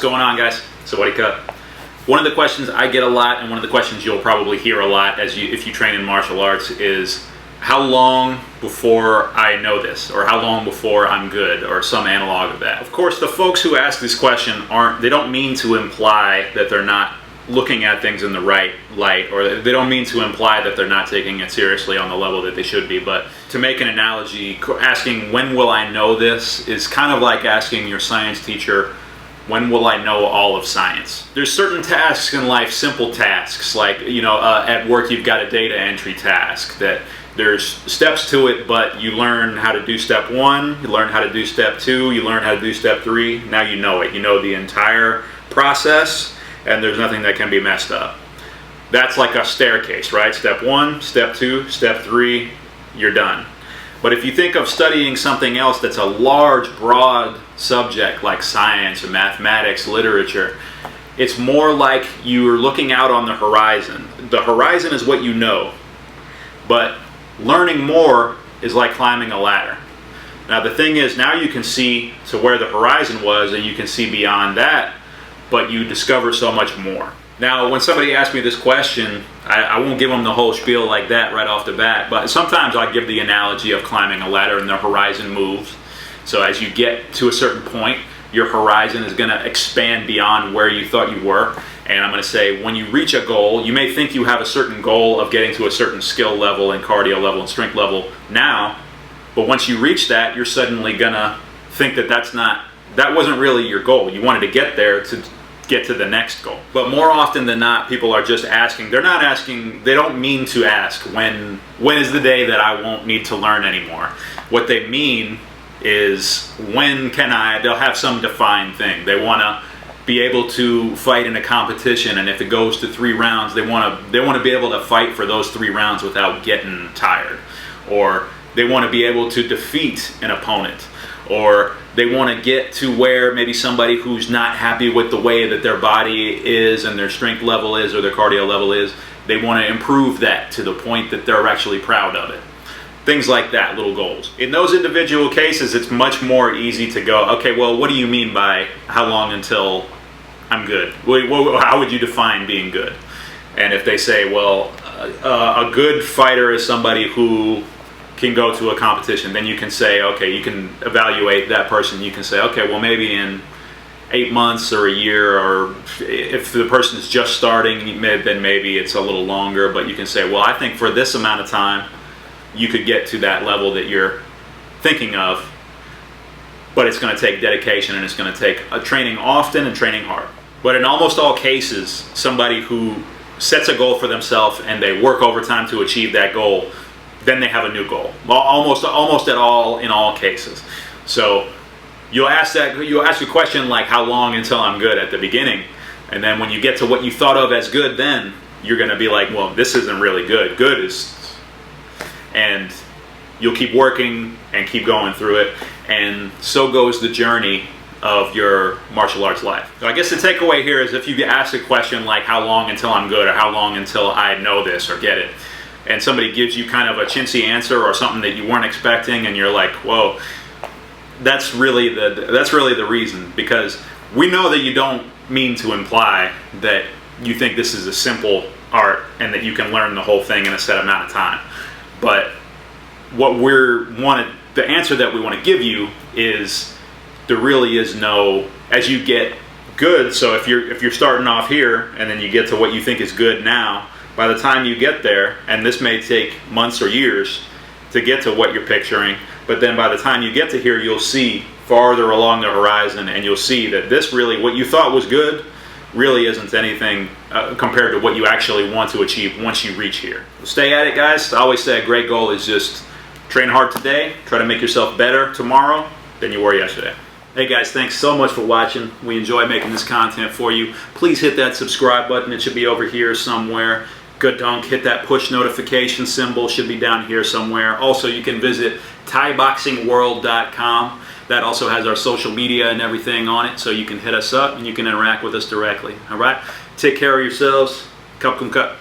going on, guys? Sawadee Ka. One of the questions I get a lot, and one of the questions you'll probably hear a lot if you train in martial arts, is how long before I know this, or how long before I'm good, or some analog of that. Of course, the folks who ask this question they don't mean to imply that they're not looking at things in the right light, or they don't mean to imply that they're not taking it seriously on the level that they should be. But to make an analogy, asking when will I know this is kind of like asking your science teacher, when will I know all of science? There's certain tasks in life, simple tasks, like, at work you've got a data entry task that there's steps to it, but you learn how to do step 1, you learn how to do step 2, you learn how to do step 3, now you know it. You know the entire process, and there's nothing that can be messed up. That's like a staircase, right? Step 1, step 2, step 3, you're done. But if you think of studying something else that's a large, broad subject like science or mathematics, literature, it's more like you're looking out on the horizon. The horizon is what you know, but learning more is like climbing a ladder. Now the thing is, now you can see to where the horizon was, and you can see beyond that, but you discover so much more. Now, when somebody asks me this question, I won't give them the whole spiel like that right off the bat, but sometimes I give the analogy of climbing a ladder and the horizon moves. So as you get to a certain point, your horizon is going to expand beyond where you thought you were. And I'm going to say, when you reach a goal, you may think you have a certain goal of getting to a certain skill level and cardio level and strength level now, but once you reach that, you're suddenly going to think that that wasn't really your goal. You wanted to get there to get to the next goal. But more often than not, people are just asking. They're not asking, they don't mean to ask when is the day that I won't need to learn anymore. What they mean is, when can they'll have some defined thing. They want to be able to fight in a competition, and if it goes to 3 rounds, they want to be able to fight for those 3 rounds without getting tired. Or they want to be able to defeat an opponent. Or they want to get to where maybe somebody who's not happy with the way that their body is and their strength level is or their cardio level is, they want to improve that to the point that they're actually proud of it. Things like that, little goals. In those individual cases, it's much more easy to go, okay, well, what do you mean by how long until I'm good? How would you define being good? And if they say, well, a good fighter is somebody who can go to a competition, then you can say, okay, you can evaluate that person. You can say, okay, well, maybe in 8 months or a year, or if the person is just starting, then maybe it's a little longer. But you can say, well, I think for this amount of time, you could get to that level that you're thinking of, but it's going to take dedication, and it's going to take training often and training hard. But in almost all cases, somebody who sets a goal for themselves and they work overtime to achieve that goal, then they have a new goal. Almost in all cases. So you'll ask a question like, how long until I'm good at the beginning? And then when you get to what you thought of as good, then you're going to be like, well, this isn't really good. Good is... And you'll keep working and keep going through it, and so goes the journey of your martial arts life. So I guess the takeaway here is, if you ask a question like, how long until I'm good, or how long until I know this or get it, and somebody gives you kind of a chintzy answer or something that you weren't expecting, and you're like, whoa, that's really the reason, because we know that you don't mean to imply that you think this is a simple art and that you can learn the whole thing in a set amount of time. But the answer that we want to give you is, there really is no, as you get good, so if you're starting off here and then you get to what you think is good now, by the time you get there, and this may take months or years to get to what you're picturing, but then by the time you get to here, you'll see farther along the horizon, and you'll see that this really, what you thought was good, really isn't anything compared to what you actually want to achieve once you reach here. So stay at it, guys. I always say a great goal is just train hard today, try to make yourself better tomorrow than you were yesterday. Hey guys, thanks so much for watching. We enjoy making this content for you. Please hit that subscribe button. It should be over here somewhere. Good dunk. Hit that push notification symbol. Should be down here somewhere. Also, you can visit thaiboxingworld.com. That also has our social media and everything on it, so you can hit us up and you can interact with us directly. All right? Take care of yourselves. Cup cum cup.